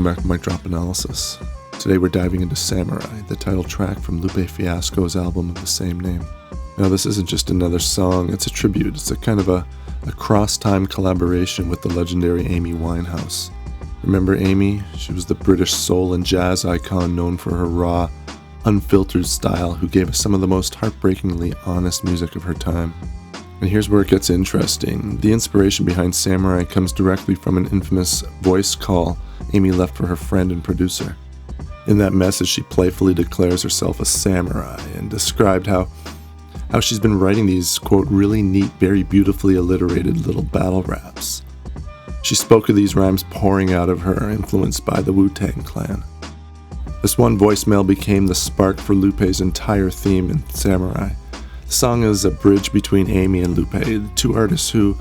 welcome back to Mic Drop Analysis. Today we're diving into Samurai, the title track from Lupe Fiasco's album of the same name. Now this isn't just another song, it's a tribute. It's a kind of a cross-time collaboration with the legendary Amy Winehouse. Remember Amy? She was the British soul and jazz icon known for her raw, unfiltered style who gave us some of the most heartbreakingly honest music of her time. And here's where it gets interesting. The inspiration behind Samurai comes directly from an infamous voice call Amy left for her friend and producer. In that message, she playfully declares herself a samurai and described how she's been writing these, quote, really neat, very beautifully alliterated little battle raps. She spoke of these rhymes pouring out of her, influenced by the Wu-Tang Clan. This one voicemail became the spark for Lupe's entire theme in Samurai. The song is a bridge between Amy and Lupe, two artists who,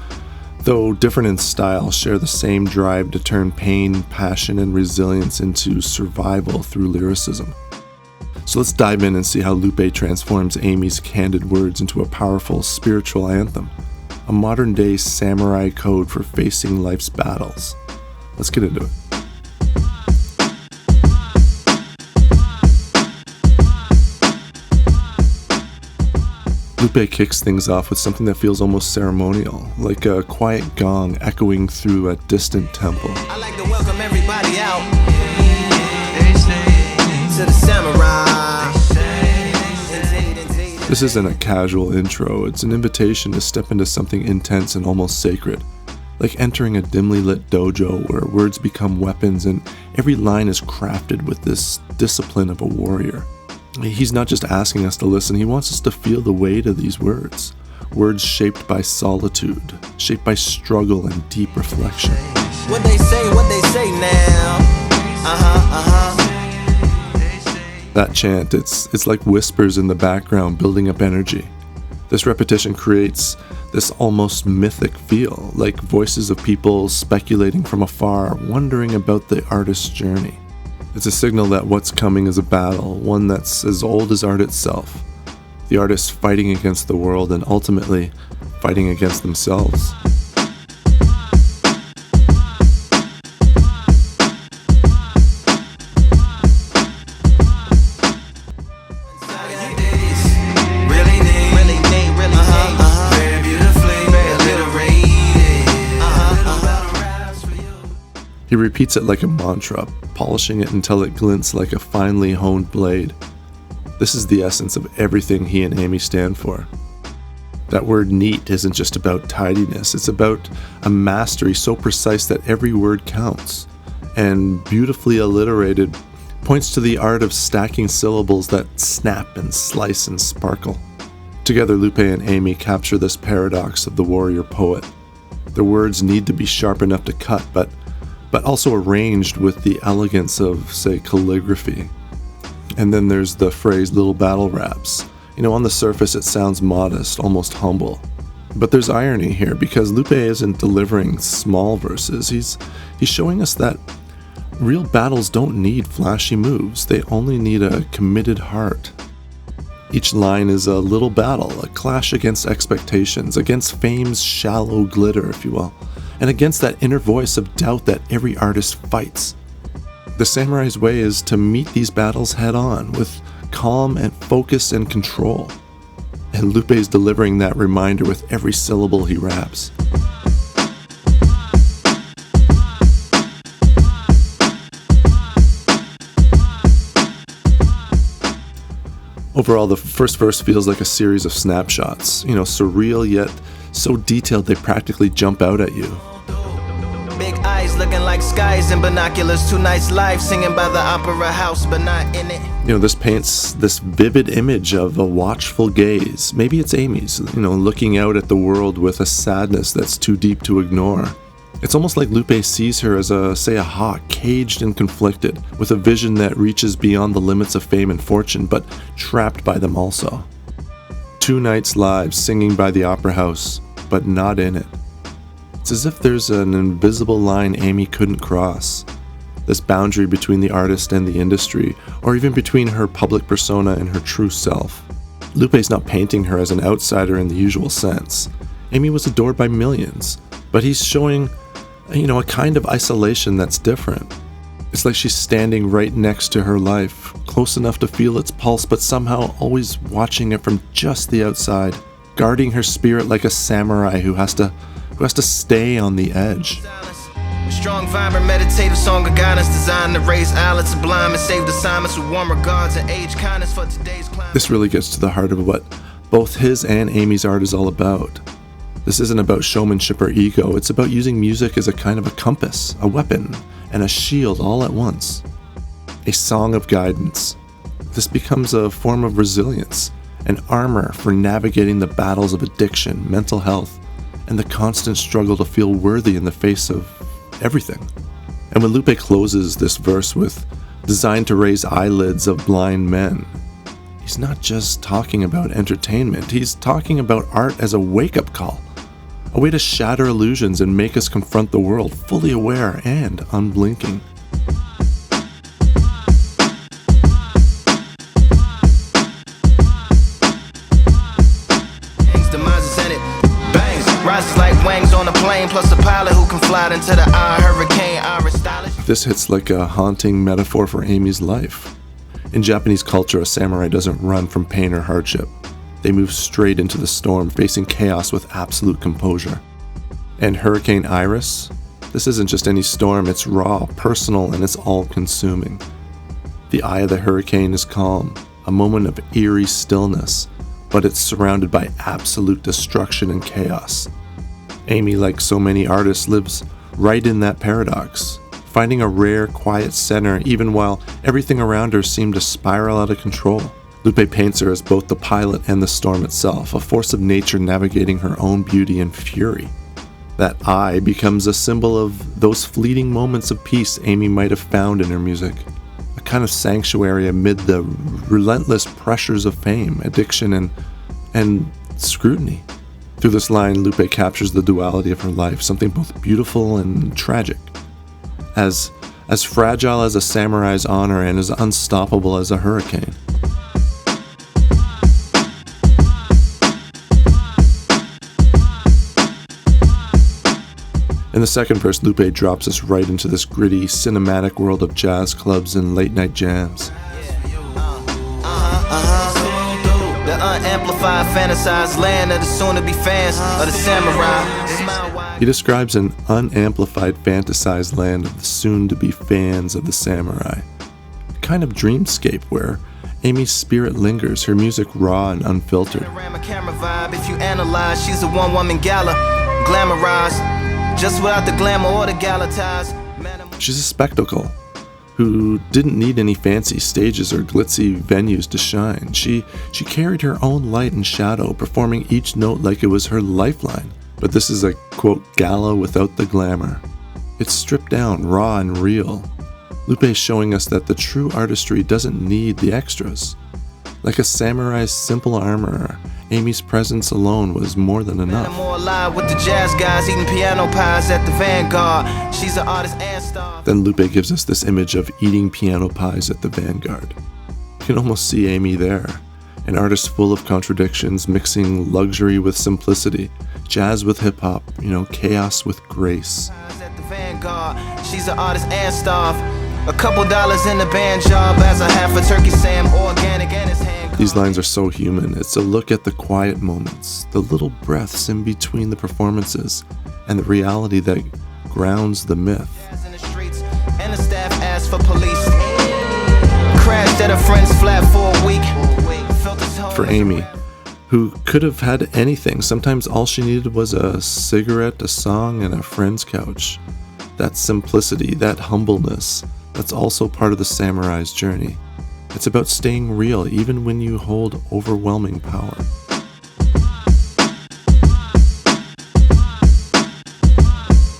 though different in style, share the same drive to turn pain, passion, and resilience into survival through lyricism. So let's dive in and see how Lupe transforms Amy's candid words into a powerful spiritual anthem, a modern-day samurai code for facing life's battles. Let's get into it. Lupe kicks things off with something that feels almost ceremonial, like a quiet gong echoing through a distant temple. I like to welcome everybody out to the Samurai. This isn't a casual intro, it's an invitation to step into something intense and almost sacred, like entering a dimly lit dojo where words become weapons and every line is crafted with this discipline of a warrior. He's not just asking us to listen, he wants us to feel the weight of these words. Words shaped by solitude, shaped by struggle and deep reflection. What they say now. That chant, it's like whispers in the background building up energy. This repetition creates this almost mythic feel, like voices of people speculating from afar, wondering about the artist's journey. It's a signal that what's coming is a battle, one that's as old as art itself. The artists fighting against the world and ultimately fighting against themselves. He repeats it like a mantra, polishing it until it glints like a finely honed blade. This is the essence of everything he and Amy stand for. That word neat isn't just about tidiness, it's about a mastery so precise that every word counts. And beautifully alliterated points to the art of stacking syllables that snap and slice and sparkle. Together, Lupe and Amy capture this paradox of the warrior poet. Their words need to be sharp enough to cut, but also arranged with the elegance of, say, calligraphy. And then there's the phrase little battle raps. On the surface it sounds modest, almost humble. But there's irony here because Lupe isn't delivering small verses. He's showing us that real battles don't need flashy moves. They only need a committed heart. Each line is a little battle, a clash against expectations, against fame's shallow glitter, if you will, and against that inner voice of doubt that every artist fights. The samurai's way is to meet these battles head on, with calm and focus and control. And Lupe's delivering that reminder with every syllable he raps. Overall, the first verse feels like a series of snapshots, surreal yet so detailed they practically jump out at you. Big eyes looking like skies and binoculars. 2 nights live singing by the opera house, but not in it. This paints this vivid image of a watchful gaze. Maybe it's Amy's, looking out at the world with a sadness that's too deep to ignore. It's almost like Lupe sees her as a hawk, caged and conflicted, with a vision that reaches beyond the limits of fame and fortune, but trapped by them also. 2 nights live singing by the opera house, but not in it. It's as if there's an invisible line Amy couldn't cross. This boundary between the artist and the industry, or even between her public persona and her true self. Lupe's not painting her as an outsider in the usual sense. Amy was adored by millions, but he's showing, a kind of isolation that's different. It's like she's standing right next to her life, close enough to feel its pulse, but somehow always watching it from just the outside, guarding her spirit like a samurai who has to stay on the edge. A strong, vibrant, meditative song of guidance designed to raise eyelids sublime and save assignments with warm regards and age kindness for today's climate. This really gets to the heart of what both his and Amy's art is all about. This isn't about showmanship or ego, it's about using music as a kind of a compass, a weapon, and a shield all at once. A song of guidance. This becomes a form of resilience, an armor for navigating the battles of addiction, mental health, and the constant struggle to feel worthy in the face of everything. And when Lupe closes this verse with "designed to raise eyelids of blind men," he's not just talking about entertainment, he's talking about art as a wake-up call. A way to shatter illusions and make us confront the world, fully aware and unblinking. Rises like wings on a plane, plus a pilot who can fly into the eye hurricane. This hits like a haunting metaphor for Amy's life. In Japanese culture, a samurai doesn't run from pain or hardship. They move straight into the storm, facing chaos with absolute composure. And Hurricane Iris? This isn't just any storm, it's raw, personal, and it's all-consuming. The eye of the hurricane is calm, a moment of eerie stillness, but it's surrounded by absolute destruction and chaos. Amy, like so many artists, lives right in that paradox, finding a rare, quiet center even while everything around her seemed to spiral out of control. Lupe paints her as both the pilot and the storm itself, a force of nature navigating her own beauty and fury. That eye becomes a symbol of those fleeting moments of peace Amy might have found in her music, a kind of sanctuary amid the relentless pressures of fame, addiction, and scrutiny. Through this line, Lupe captures the duality of her life, something both beautiful and tragic. As fragile as a samurai's honor and as unstoppable as a hurricane. In the second verse, Lupe drops us right into this gritty, cinematic world of jazz clubs and late-night jams. The unamplified, fantasized land of the soon-to-be fans of the samurai. He describes an unamplified, fantasized land of the soon-to-be fans of the samurai. A kind of dreamscape where Amy's spirit lingers, her music raw and unfiltered. Camera vibe, if you analyze, she's a one-woman gala, glamorized. Just without the glamour or the galatize. She's a spectacle who didn't need any fancy stages or glitzy venues to shine. She carried her own light and shadow, performing each note like it was her lifeline. But this is a, quote, gala without the glamour. It's stripped down, raw and real. Lupe is showing us that the true artistry doesn't need the extras. Like a samurai's simple armor, Amy's presence alone was more than enough. I'm more alive with the jazz guys eating piano pies at the Vanguard. She's an artist and star. Then Lupe gives us this image of eating piano pies at the Vanguard. You can almost see Amy there, an artist full of contradictions, mixing luxury with simplicity, jazz with hip-hop, chaos with grace. At the Vanguard, she's an artist and star. A couple dollars in the band job as a half a turkey Sam, organic and his hand. These lines are so human. It's a look at the quiet moments, the little breaths in between the performances, and the reality that grounds the myth. In the streets, and the staff asked for police. Crashed at a friend's flat for a week. For Amy, who could have had anything, sometimes all she needed was a cigarette, a song, and a friend's couch. That simplicity, that humbleness, that's also part of the samurai's journey. It's about staying real even when you hold overwhelming power.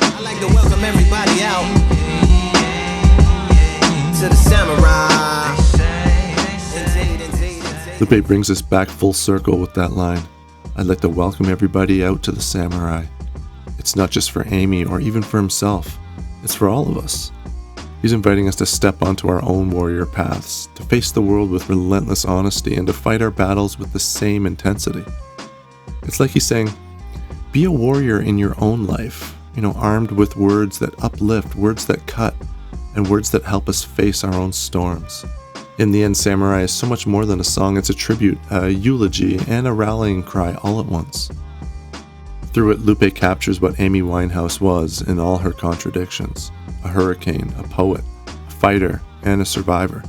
I'd like to welcome everybody out to the samurai. Lupe brings us back full circle with that line. I'd like to welcome everybody out to the samurai. It's not just for Amy or even for himself. It's for all of us. He's inviting us to step onto our own warrior paths, to face the world with relentless honesty, and to fight our battles with the same intensity. It's like he's saying, be a warrior in your own life, armed with words that uplift, words that cut, and words that help us face our own storms. In the end, Samurai is so much more than a song. It's a tribute, a eulogy, and a rallying cry all at once. Through it, Lupe captures what Amy Winehouse was in all her contradictions: a hurricane, a poet, a fighter, and a survivor.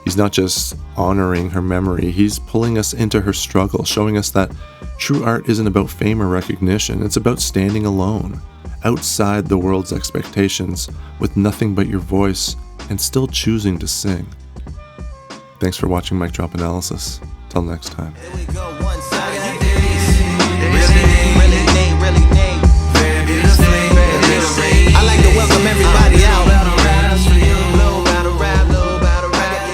He's not just honoring her memory, he's pulling us into her struggle, showing us that true art isn't about fame or recognition. It's about standing alone, outside the world's expectations, with nothing but your voice, and still choosing to sing. Thanks for watching Mic Drop Analysis. Till next time. I like to welcome everybody out. Little battle rap, little battle rap.